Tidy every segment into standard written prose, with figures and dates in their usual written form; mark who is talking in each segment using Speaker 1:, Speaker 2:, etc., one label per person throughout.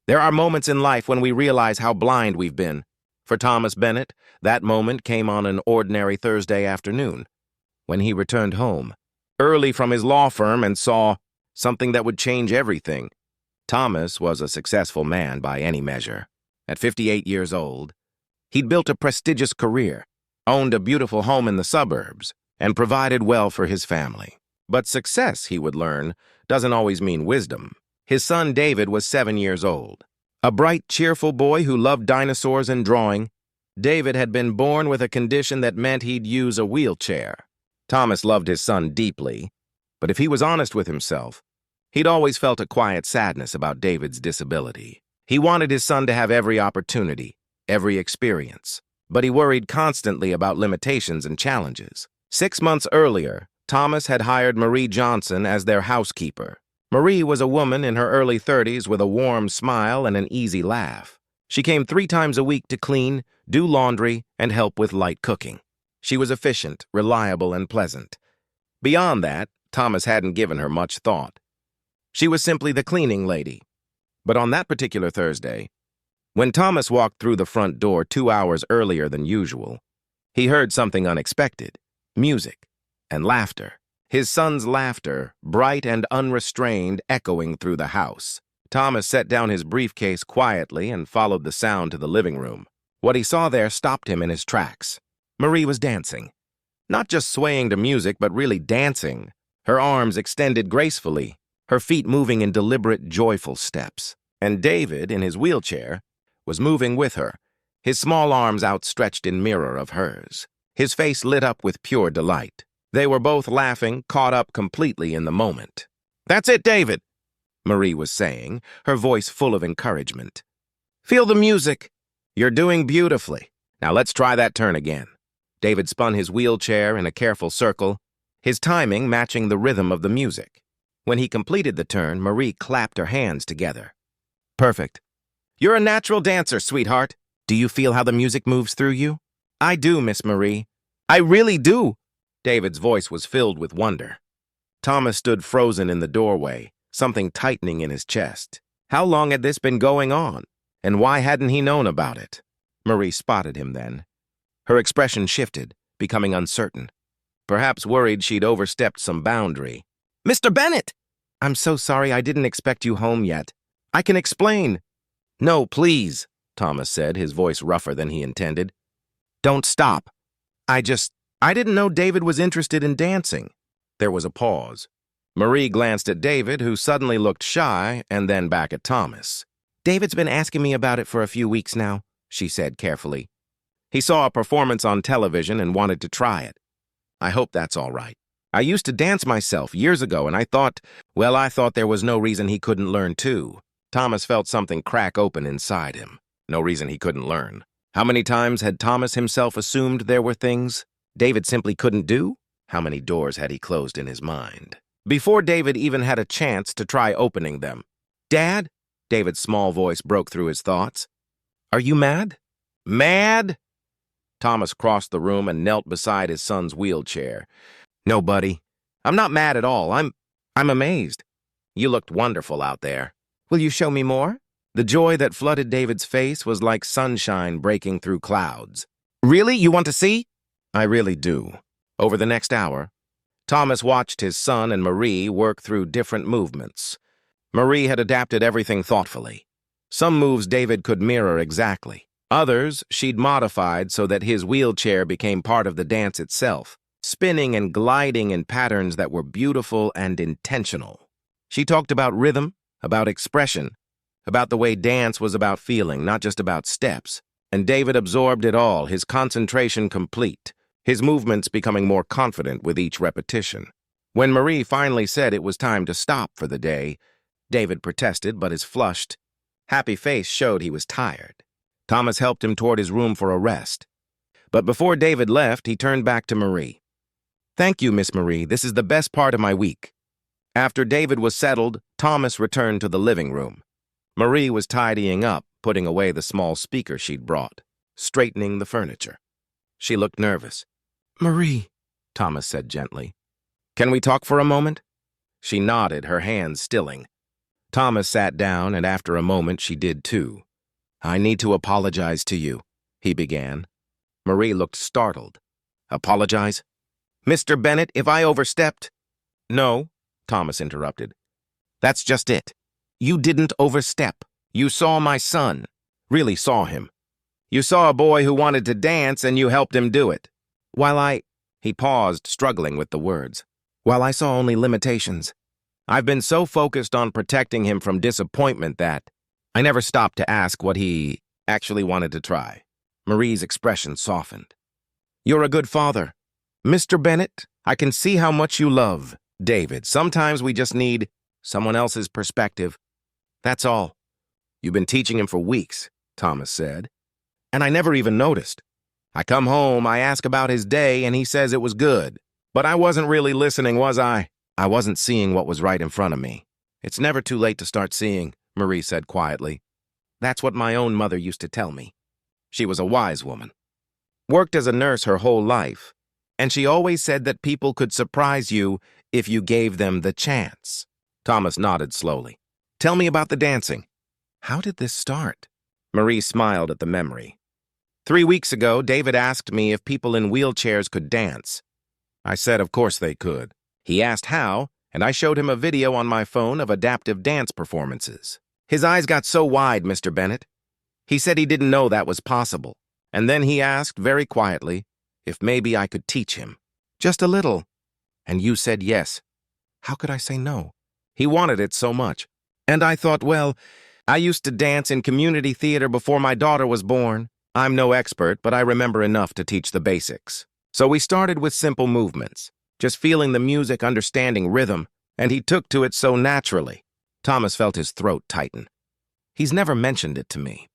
Speaker 1: There are moments in life when we realize how blind we've been. For Thomas Bennett, that moment came on an ordinary Thursday afternoon, when he returned home, early from his law firm, and saw something that would change everything. Thomas was a successful man by any measure. At 58 years old, he'd built a prestigious career, owned a beautiful home in the suburbs, and provided well for his family. But success, he would learn, doesn't always mean wisdom. His son David was 7 years old. A bright, cheerful boy who loved dinosaurs and drawing, David had been born with a condition that meant he'd use a wheelchair. Thomas loved his son deeply, but if he was honest with himself, he'd always felt a quiet sadness about David's disability. He wanted his son to have every opportunity, every experience, but he worried constantly about limitations and challenges. 6 months earlier, Thomas had hired Marie Johnson as their housekeeper. Marie was a woman in her early 30s with a warm smile and an easy laugh. She came 3 times a week to clean, do laundry, and help with light cooking. She was efficient, reliable, and pleasant. Beyond that, Thomas hadn't given her much thought. She was simply the cleaning lady. But on that particular Thursday, when Thomas walked through the front door 2 hours earlier than usual, he heard something unexpected: music and laughter. His son's laughter, bright and unrestrained, echoing through the house. Thomas set down his briefcase quietly and followed the sound to the living room. What he saw there stopped him in his tracks. Marie was dancing. Not just swaying to music, but really dancing. Her arms extended gracefully, her feet moving in deliberate, joyful steps. And David, in his wheelchair, was moving with her, his small arms outstretched in mirror of hers. His face lit up with pure delight. They were both laughing, caught up completely in the moment. "That's it, David," Marie was saying, her voice full of encouragement. "Feel the music. You're doing beautifully. Now let's try that turn again." David spun his wheelchair in a careful circle, his timing matching the rhythm of the music. When he completed the turn, Marie clapped her hands together. "Perfect. You're a natural dancer, sweetheart. Do you feel how the music moves through you?" "I do, Miss Marie. I really do." David's voice was filled with wonder. Thomas stood frozen in the doorway, something tightening in his chest. How long had this been going on, and why hadn't he known about it? Marie spotted him then. Her expression shifted, becoming uncertain, perhaps worried she'd overstepped some boundary. "Mr. Bennett! I'm so sorry, I didn't expect you home yet. I can explain." "No, please," Thomas said, his voice rougher than he intended. "Don't stop. I didn't know David was interested in dancing." There was a pause. Marie glanced at David, who suddenly looked shy, and then back at Thomas. "David's been asking me about it for a few weeks now," she said carefully. "He saw a performance on television and wanted to try it. I hope that's all right. I used to dance myself years ago, and I thought there was no reason he couldn't learn too." Thomas felt something crack open inside him. No reason he couldn't learn. How many times had Thomas himself assumed there were things David simply couldn't do? How many doors had he closed in his mind? Before David even had a chance to try opening them. "Dad?" David's small voice broke through his thoughts. "Are you mad?" "Mad?" Thomas crossed the room and knelt beside his son's wheelchair. "No, buddy. I'm not mad at all. I'm amazed. You looked wonderful out there. Will you show me more?" The joy that flooded David's face was like sunshine breaking through clouds. "Really? You want to see?" "I really do." Over the next hour, Thomas watched his son and Marie work through different movements. Marie had adapted everything thoughtfully. Some moves David could mirror exactly. Others she'd modified so that his wheelchair became part of the dance itself, spinning and gliding in patterns that were beautiful and intentional. She talked about rhythm, about expression, about the way dance was about feeling, not just about steps. And David absorbed it all, his concentration complete, his movements becoming more confident with each repetition. When Marie finally said it was time to stop for the day, David protested, but his flushed, happy face showed he was tired. Thomas helped him toward his room for a rest. But before David left, he turned back to Marie. "Thank you, Miss Marie. This is the best part of my week." After David was settled, Thomas returned to the living room. Marie was tidying up, putting away the small speaker she'd brought, straightening the furniture. She looked nervous. "Marie," Thomas said gently, "can we talk for a moment?" She nodded, her hands stilling. Thomas sat down, and after a moment she did too. "I need to apologize to you," he began. Marie looked startled. "Apologize? Mr. Bennett, if I overstepped—" "No," Thomas interrupted. "That's just it. You didn't overstep. You saw my son. Really saw him. You saw a boy who wanted to dance, and you helped him do it. While I—" He paused, struggling with the words. "While I saw only limitations. I've been so focused on protecting him from disappointment that I never stopped to ask what he actually wanted to try." Marie's expression softened. "You're a good father. Mr. Bennett, I can see how much you love David. Sometimes we just need someone else's perspective. That's all." "You've been teaching him for weeks," Thomas said. "And I never even noticed. I come home, I ask about his day, and he says it was good. But I wasn't really listening, was I? I wasn't seeing what was right in front of me." "It's never too late to start seeing," Marie said quietly. "That's what my own mother used to tell me. She was a wise woman. Worked as a nurse her whole life, and she always said that people could surprise you if you gave them the chance." Thomas nodded slowly. "Tell me about the dancing. How did this start?" Marie smiled at the memory. 3 weeks ago, David asked me if people in wheelchairs could dance. I said of course they could. He asked how, and I showed him a video on my phone of adaptive dance performances. His eyes got so wide, Mr. Bennett. He said he didn't know that was possible. And then he asked, very quietly, if maybe I could teach him. Just a little. And you said yes. How could I say no? He wanted it so much. And I thought, well, I used to dance in community theater before my daughter was born. I'm no expert, but I remember enough to teach the basics. So we started with simple movements, just feeling the music, understanding rhythm, and he took to it so naturally. Thomas felt his throat tighten. He's never mentioned it to me.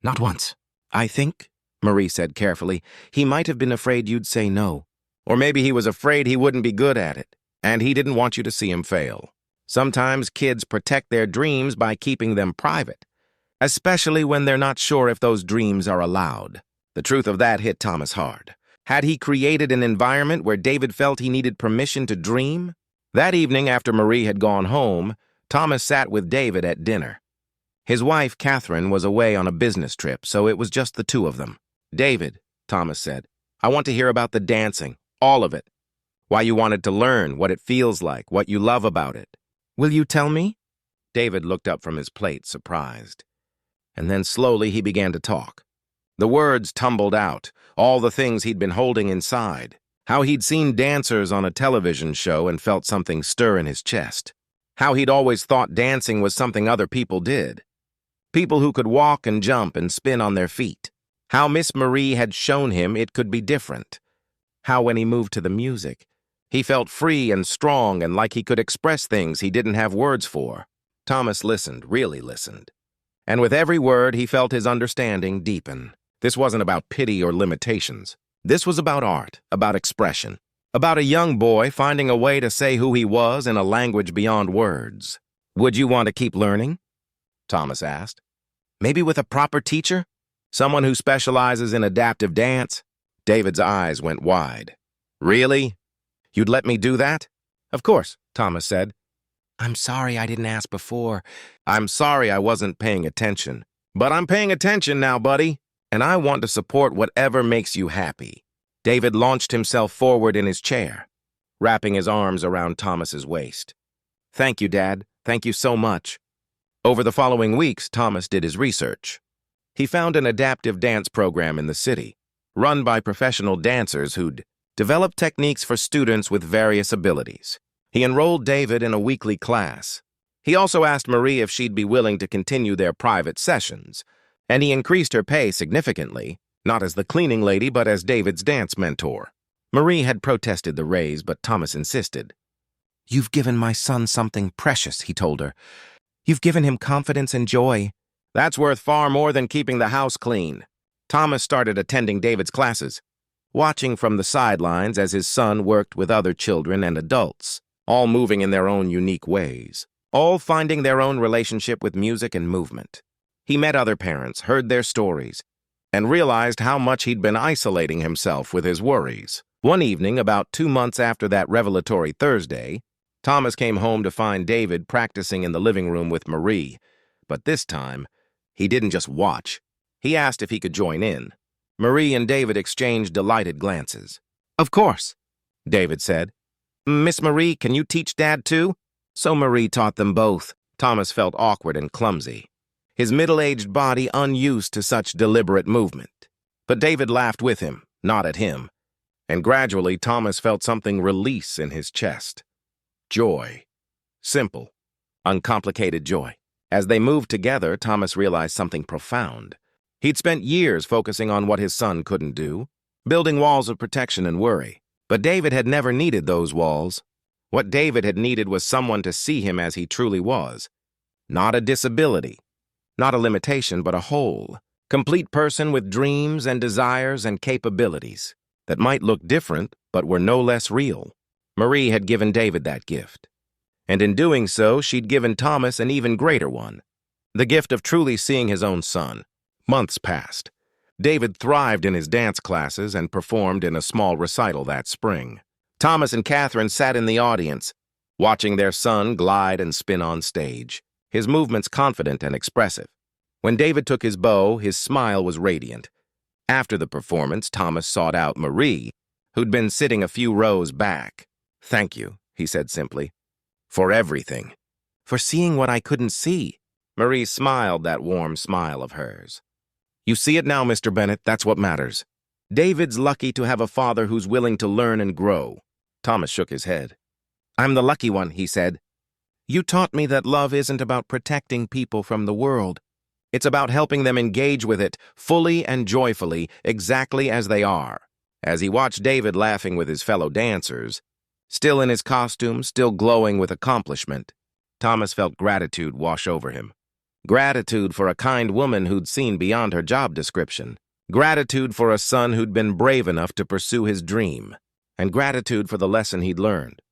Speaker 1: Not once. I think, Marie said carefully, he might have been afraid you'd say no. Or maybe he was afraid he wouldn't be good at it, and he didn't want you to see him fail. Sometimes kids protect their dreams by keeping them private, especially when they're not sure if those dreams are allowed. The truth of that hit Thomas hard. Had he created an environment where David felt he needed permission to dream? That evening, after Marie had gone home, Thomas sat with David at dinner. His wife, Catherine, was away on a business trip, so it was just the two of them. "David," Thomas said, "I want to hear about the dancing, all of it. Why you wanted to learn, what it feels like, what you love about it. Will you tell me?" David looked up from his plate, surprised. And then slowly he began to talk. The words tumbled out, all the things he'd been holding inside. How he'd seen dancers on a television show and felt something stir in his chest. How he'd always thought dancing was something other people did. People who could walk and jump and spin on their feet. How Miss Marie had shown him it could be different. How when he moved to the music, he felt free and strong and like he could express things he didn't have words for. Thomas listened, really listened. And with every word, he felt his understanding deepen. This wasn't about pity or limitations. This was about art, about expression, about a young boy finding a way to say who he was in a language beyond words. "Would you want to keep learning?" Thomas asked. "Maybe with a proper teacher? Someone who specializes in adaptive dance?" David's eyes went wide. "Really? You'd let me do that?" "Of course," Thomas said. "I'm sorry I didn't ask before. I'm sorry I wasn't paying attention. But I'm paying attention now, buddy, and I want to support whatever makes you happy." David launched himself forward in his chair, wrapping his arms around Thomas's waist. "Thank you, Dad. Thank you so much." Over the following weeks, Thomas did his research. He found an adaptive dance program in the city, run by professional dancers who'd developed techniques for students with various abilities. He enrolled David in a weekly class. He also asked Marie if she'd be willing to continue their private sessions, and he increased her pay significantly, not as the cleaning lady, but as David's dance mentor. Marie had protested the raise, but Thomas insisted. "You've given my son something precious," he told her. "You've given him confidence and joy. That's worth far more than keeping the house clean." Thomas started attending David's classes, watching from the sidelines as his son worked with other children and adults, all moving in their own unique ways, all finding their own relationship with music and movement. He met other parents, heard their stories, and realized how much he'd been isolating himself with his worries. One evening, about 2 months after that revelatory Thursday, Thomas came home to find David practicing in the living room with Marie, but this time, he didn't just watch. He asked if he could join in. Marie and David exchanged delighted glances. "Of course," David said. "Miss Marie, can you teach Dad too?" So Marie taught them both. Thomas felt awkward and clumsy, his middle-aged body unused to such deliberate movement. But David laughed with him, not at him, and gradually Thomas felt something release in his chest. Joy. Simple, uncomplicated joy. As they moved together, Thomas realized something profound. He'd spent years focusing on what his son couldn't do, building walls of protection and worry. But David had never needed those walls. What David had needed was someone to see him as he truly was. Not a disability, not a limitation, but a whole, complete person with dreams and desires and capabilities that might look different, but were no less real. Marie had given David that gift. And in doing so, she'd given Thomas an even greater one, the gift of truly seeing his own son. Months passed. David thrived in his dance classes and performed in a small recital that spring. Thomas and Catherine sat in the audience, watching their son glide and spin on stage, his movements confident and expressive. When David took his bow, his smile was radiant. After the performance, Thomas sought out Marie, who'd been sitting a few rows back. "Thank you," he said simply, "for everything, for seeing what I couldn't see." Marie smiled that warm smile of hers. "You see it now, Mr. Bennett, that's what matters. David's lucky to have a father who's willing to learn and grow." Thomas shook his head. "I'm the lucky one," he said. "You taught me that love isn't about protecting people from the world. It's about helping them engage with it fully and joyfully, exactly as they are." As he watched David laughing with his fellow dancers, still in his costume, still glowing with accomplishment, Thomas felt gratitude wash over him. Gratitude for a kind woman who'd seen beyond her job description. Gratitude for a son who'd been brave enough to pursue his dream. And gratitude for the lesson he'd learned.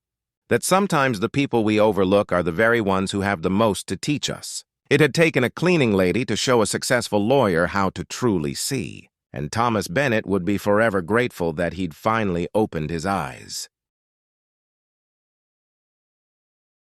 Speaker 1: That sometimes the people we overlook are the very ones who have the most to teach us. It had taken a cleaning lady to show a successful lawyer how to truly see. And Thomas Bennett would be forever grateful that he'd finally opened his eyes.